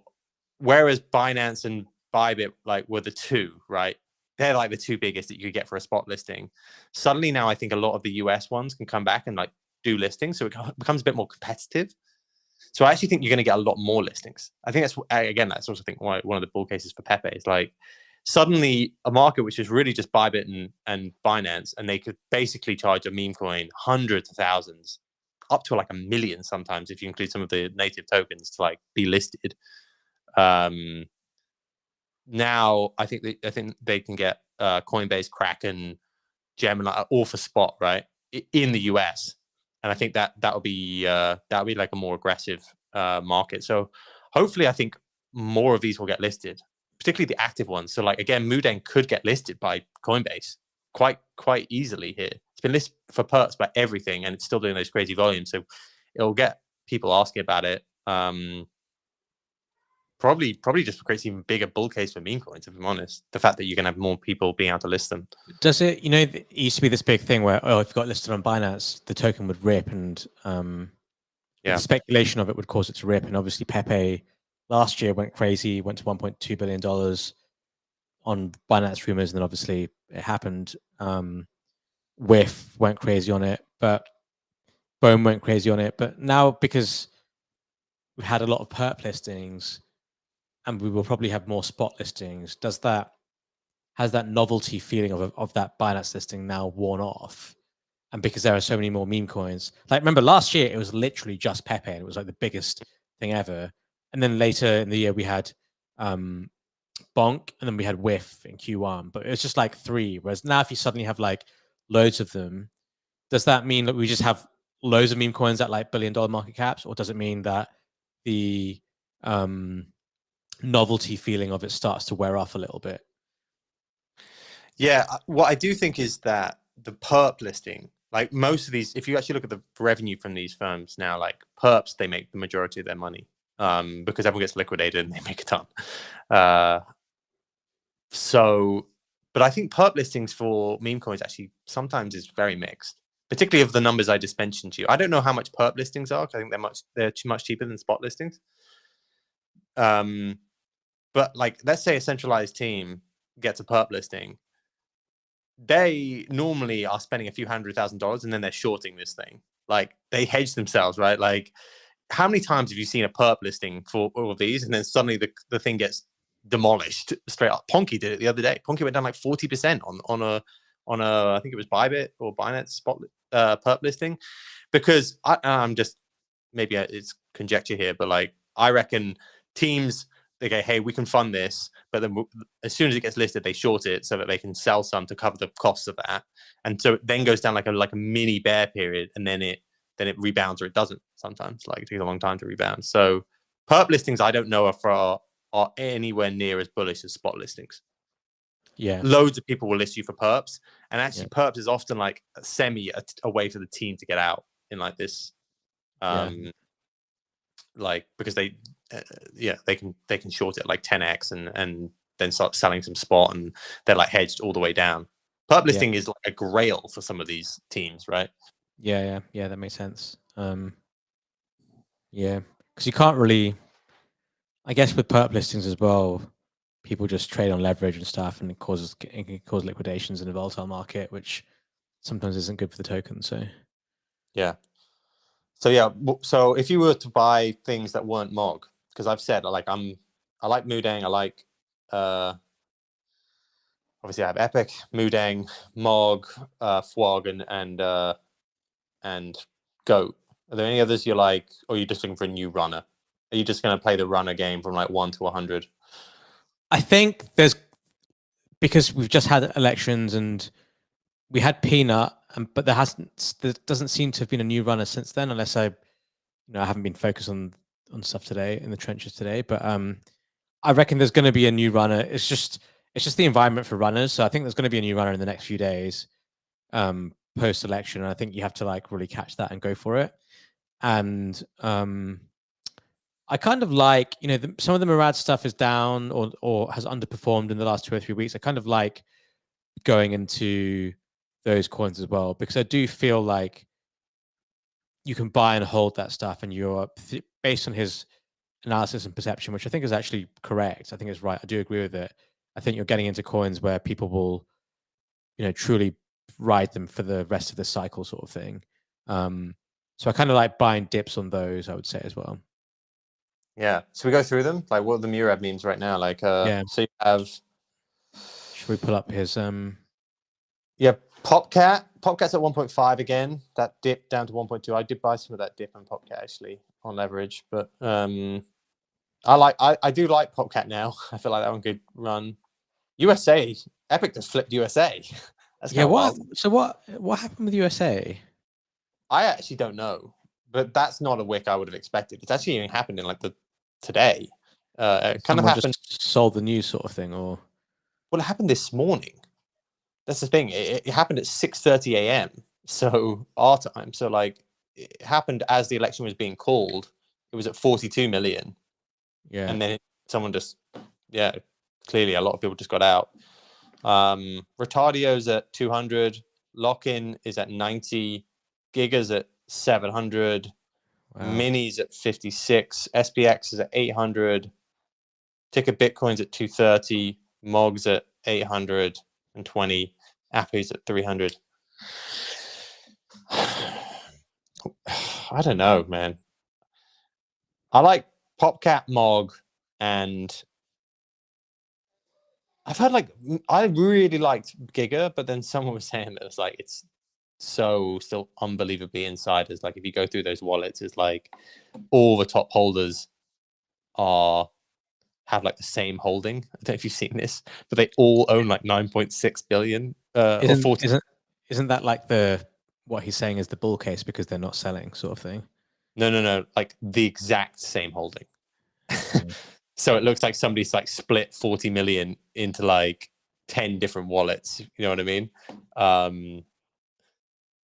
whereas Binance and Bybit like were the two, right? They're like the two biggest that you could get for a spot listing. Suddenly now I think a lot of the US ones can come back and like do listings. So it becomes a bit more competitive. So I actually think you're going to get a lot more listings. I think that's, again, that's also, I think, one of the bull cases for Pepe is like, suddenly a market which is really just Bybit and Binance, and they could basically charge a meme coin hundreds of thousands, up to like 1 million sometimes if you include some of the native tokens to like be listed. Now I think they can get Coinbase, Kraken, Gemini, all for spot, right, in the US, and I think that'll be like a more aggressive market. So hopefully, I think more of these will get listed, particularly the active ones. So like again, MOODENG could get listed by Coinbase quite easily here. It's been listed for perps by everything, and it's still doing those crazy volumes. So it'll get people asking about it. Probably just creates even bigger bull case for meme coins, if I'm honest. The fact that you can have more people being able to list them. Does it, it used to be this big thing where, if you got listed on Binance, the token would rip, and the speculation of it would cause it to rip. And obviously Pepe last year went crazy, went to $1.2 billion on Binance rumors, and then obviously it happened. Whiff went crazy on it, but Bohm went crazy on it. But now, because we had a lot of perp listings, and we will probably have more spot listings, has that novelty feeling of that Binance listing now worn off? And because there are so many more meme coins, like remember last year it was literally just Pepe, and it was like the biggest thing ever. And then later in the year we had Bonk, and then we had Whiff in Q1, but it was just like 3. Whereas now, if you suddenly have like loads of them, does that mean that we just have loads of meme coins at like $1 billion market caps, or does it mean that the novelty feeling of it starts to wear off a little bit? Yeah, what I do think is that the perp listing, like most of these, if you actually look at the revenue from these firms now, like perps, they make the majority of their money because everyone gets liquidated and they make a ton. But I think perp listings for meme coins actually sometimes is very mixed, particularly of the numbers I just mentioned to you. I don't know how much perp listings are, because I think they're too much cheaper than spot listings. But like, let's say a centralized team gets a perp listing. They normally are spending a few $100,000 and then they're shorting this thing. Like, they hedge themselves, right? Like, how many times have you seen a perp listing for all of these, and then suddenly the thing gets demolished straight up? Ponky did it the other day. Ponky went down like 40% on a I think it was Bybit or Binance spot perp listing, because I'm just, maybe it's conjecture here, but like, I reckon teams, they go, hey, we can fund this, but then as soon as it gets listed, they short it so that they can sell some to cover the costs of that, and so it then goes down like a mini bear period, and then it rebounds, or it doesn't. Sometimes, like, it takes a long time to rebound. So perp listings, I don't know are anywhere near as bullish as spot listings. Yeah, loads of people will list you for perps, and actually perps is often like a way for the team to get out in like this, like, because they can short it like 10x and then start selling some spot, and they're like hedged all the way down. Perp listing is like a grail for some of these teams, right? Yeah, that makes sense. Yeah, because you can't really, I guess with perp listings as well, people just trade on leverage and stuff, and it can cause liquidations in a volatile market, which sometimes isn't good for the token. So so if you were to buy things that weren't MOG, because I've said, like, I like MOODENG, I like obviously I have EPIK, MOODENG, MOG, FWOG, and GOAT. Are there any others you like, or are you just looking for a new runner? Are you just going to play the runner game from like 1 to 100? I think because we've just had elections and we had Peanut, but there doesn't seem to have been a new runner since then, unless I haven't been focused on stuff today, in the trenches today. But I reckon there's going to be a new runner. It's just the environment for runners. So I think there's going to be a new runner in the next few days. post election. And I think you have to like really catch that and go for it. And I kind of like, you know, some of the Murad stuff is down or has underperformed in the last 2 or 3 weeks. I kind of like going into those coins as well, because I do feel like you can buy and hold that stuff, and you're based on his analysis and perception, which I think is actually correct. I think it's right. I do agree with it. I think you're getting into coins where people will, you know, truly ride them for the rest of the cycle, sort of thing. So I kind of like buying dips on those, I would say, as well. Yeah. So we go through them. Like, what are the Murad memes right now? Like, Yeah. so you have. Should we pull up his Yeah, Popcat. Popcat's at 1.5 again. That dip down to 1.2. I did buy some of that dip on Popcat actually on leverage, but I do like Popcat now. I feel like that one could run. USA, EPIK just flipped USA. That's kind of wild. So what happened with USA? I actually don't know, but that's not a wick I would have expected. It's actually even happened in like today. It kind of happened. Just sold the news, sort of thing, or Well, it happened this morning. That's the thing. It happened at 6:30 a.m. So our time. So like, it happened as the election was being called. It was at 42 million. Yeah. And then someone just, clearly a lot of people just got out. Retardio's at 200. Lock-in is at 90. Giga's at 700. Wow. Minis at 56. SPX is at 800. Ticker Bitcoin's at 230. Mogs at 820. Appy's at 300. I don't know, man. I like Popcat, Mog, and I've heard like I really liked Giga, but then someone was saying that it's so still unbelievably insiders. Like if you go through those wallets, it's like all the top holders have like the same holding. I don't know if you've seen this, but they all own like 9.6 billion. Or 40. Isn't that like what he's saying is the bull case because they're not selling, sort of thing? No. Like the exact same holding. So it looks like somebody's like split 40 million into like 10 different wallets. You know what I mean?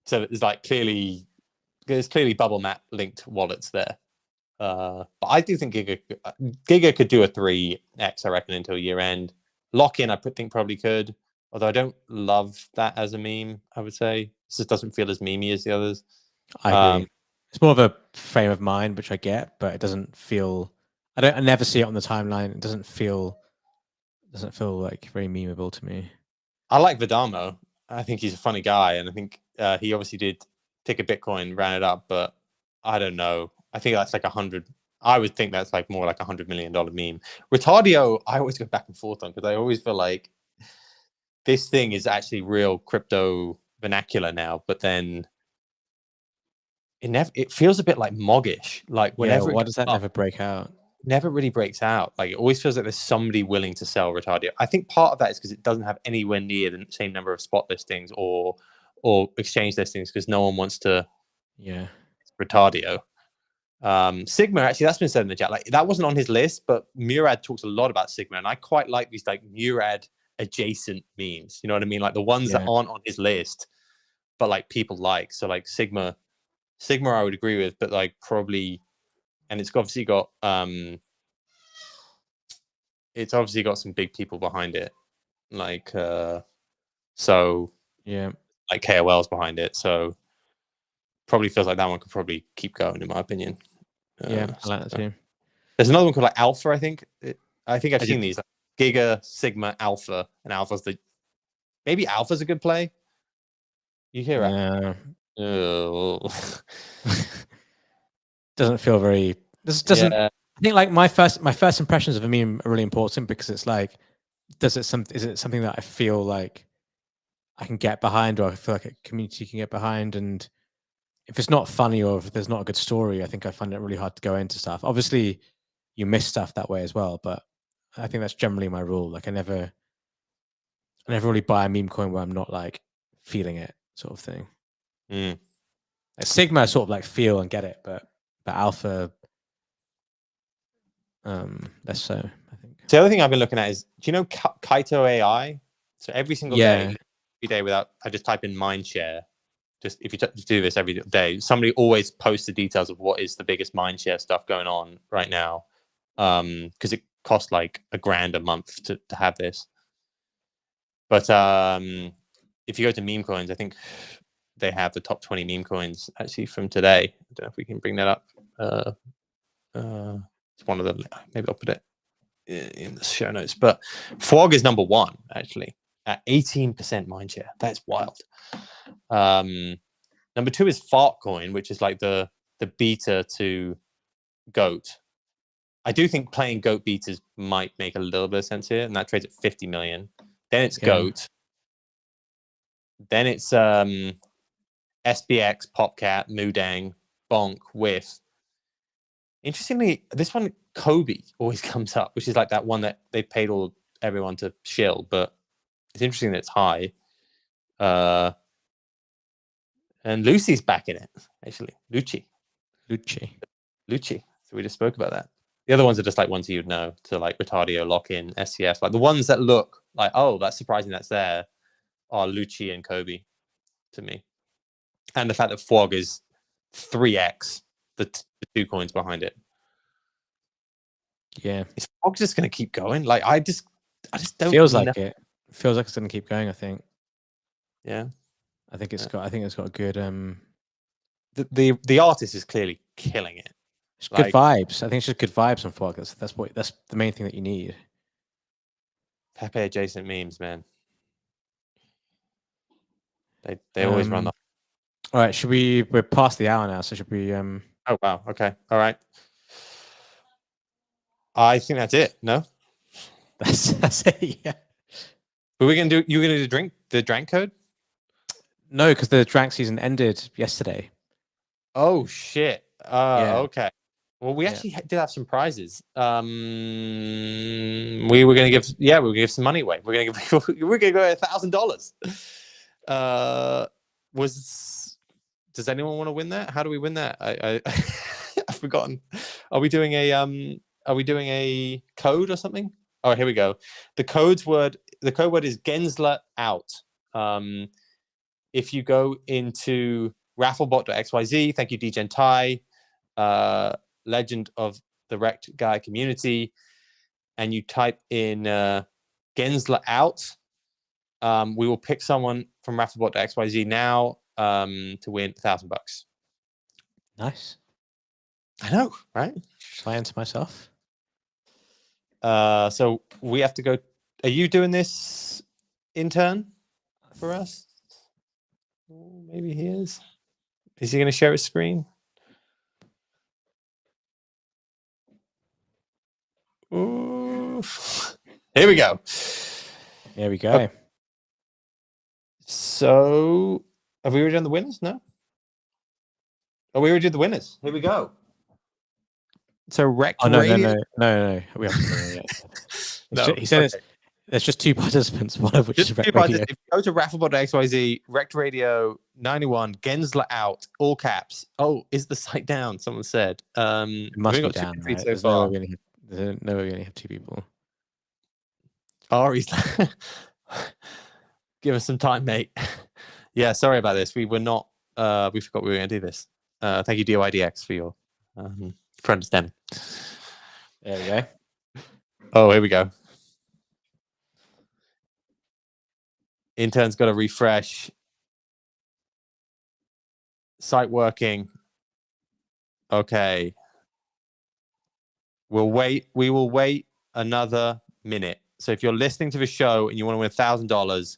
So it's like there's clearly bubble map linked wallets there. But I do think Giga could do a 3x, I reckon, until year end. Lock-in, I think probably could. Although I don't love that as a meme, I would say. It just doesn't feel as memey as the others. I agree. It's more of a frame of mind, which I get, but it doesn't feel. I never see it on the timeline. It doesn't feel like very memeable to me. I like Vidamo. I think he's a funny guy, and I think he obviously did take a Bitcoin, ran it up, but I don't know. I think that's like 100. I would think that's like more like $100 million meme. Retardio, I always go back and forth on because I always feel like this thing is actually real crypto vernacular now, but then it feels a bit like moggish. Like whenever why does that never break out? Never really breaks out. Like it always feels like there's somebody willing to sell Retardio. I think part of that is because it doesn't have anywhere near the same number of spot listings or exchange listings because no one wants to Retardio. Sigma, actually, that's been said in the chat. Like that wasn't on his list, but Murad talks a lot about Sigma, and I quite like these like Murad adjacent memes. You know what I mean? Like the ones that aren't on his list, but like people like. So like Sigma, I would agree with, but like probably, and it's obviously got some big people behind it, like like KOLs behind it. So probably feels like that one could probably keep going, in my opinion. I like that too. There's another one called like Alpha, I think. I've seen these. Like Giga, Sigma, Alpha, and Alpha's maybe Alpha's a good play. You hear it? Doesn't feel very. This doesn't. I think like my first impressions of a meme are really important because it's like, is it something that I feel like I can get behind, or I feel like a community can get behind, and if it's not funny or if there's not a good story, I think I find it really hard to go into stuff. Obviously, you miss stuff that way as well, but I think that's generally my rule. Like I never really buy a meme coin where I'm not like feeling it, sort of thing. Like Sigma, I sort of like feel and get it, but Alpha, less so, I think. The other thing I've been looking at is, do you know Kaito AI? So every single day, day without. I just type in mind share. Just if you do this every day, somebody always posts the details of what is the biggest mind share stuff going on right now, because it costs like $1,000 a month to have this. But if you go to Memecoins, I think they have the top 20 meme coins actually from today. I don't know if we can bring that up. It's one of the, maybe I'll put it in the show notes. But Frog is number 1 actually at 18% mindshare. That's wild. Number 2 is Fartcoin, which is like the beta to Goat. I do think playing Goat betas might make a little bit of sense here, and that trades at 50 million. Then it's Goat. Then it's SBX, Popcat, Moodeng, Bonk, Whiff. Interestingly, this one, Kobe, always comes up, which is like that one that they paid everyone to shill, but it's interesting that it's high. And Lucy's back in it, actually. LUCE. So we just spoke about that. The other ones are just like ones you'd know, to like Retardio, Lock-in, SCF. Like the ones that look like, oh, that's surprising that's there, are LUCE and Kobe to me. And the fact that Frog is 3x the 2 coins behind it. Yeah. Is Frog just going to keep going? Like I just don't feels know. like it. Feels like it's going to keep going, I think. Yeah. I think it's got a good the artist is clearly killing it. It's good vibes. I think it's just good vibes on Frog. That's the main thing that you need. Pepe adjacent memes, man. They always run the. All right, we're past the hour now, so should we Oh wow, okay. All right. I think that's it, no? That's it, yeah. But you gonna do the drink code? No, because the drank season ended yesterday. Oh shit. Yeah. Okay. Well, we actually did have some prizes. We were gonna give some money away. We're gonna go $1,000. Does anyone want to win that? How do we win that? I've forgotten. Are we doing a code or something? Oh, here we go. The code word is Gensler out. If you go into rafflebot.xyz, thank you DGentai, legend of the Rekt guy community, and you type in Gensler out, we will pick someone from rafflebot.xyz now to win $1,000. Nice. I know, right? Flying to myself. So we have to go. Are you doing this intern for us? Oh, maybe he is. Is he going to share his screen? Ooh. Here we go. There we go. Okay. So, have we already done the winners? No. Oh, we already did the winners. Here we go. So, Rekt Radio. No. We haven't yet. No. He said there's just 2 participants, one of which is Rekt Radio. If you go to rafflebot.xyz, Rekt Radio 91, Gensler out, all caps. Oh, is the site down? Someone said. It must be down, right? There's no way we're going to have 2 people. Ari's give us some time, mate. Yeah, sorry about this. We were not. We forgot we were going to do this. Thank you, DYDX, for your for understanding. There we go. Oh, here we go. Intern's got to refresh. Site working. Okay. We will wait another minute. So if you're listening to the show and you want to win $1,000,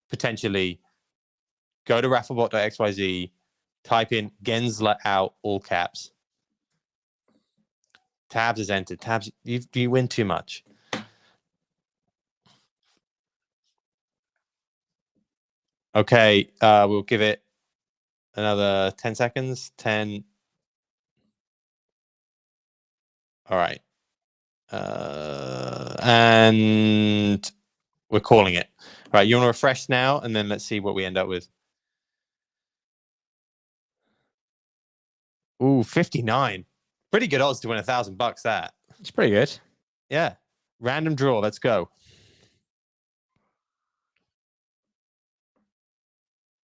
potentially, go to rafflebot.xyz, type in Gensler out, all caps. Tabs is entered. Tabs, you win too much. Okay, we'll give it another 10 seconds. 10. All right. And we're calling it. All right, you want to refresh now, and then let's see what we end up with. Ooh, 59. Pretty good odds to win $1,000. That. It's pretty good. Yeah. Random draw. Let's go.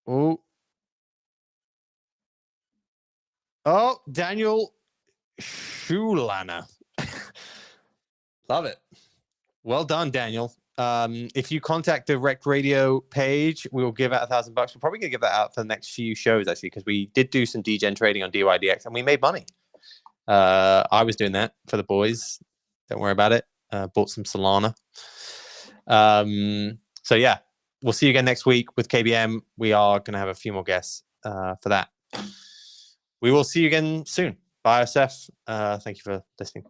Oh, Daniel Solana. Love it. Well done, Daniel. If you contact the Rekt Radio page, we will give out $1,000. We're probably gonna give that out for the next few shows actually, because we did do some degen trading on DYDX and we made money. I was doing that for the boys. Don't worry about it. Bought some Solana. So yeah, we'll see you again next week with KBM. We are gonna have a few more guests for that. We will see you again soon. Bye, Seth. Thank you for listening.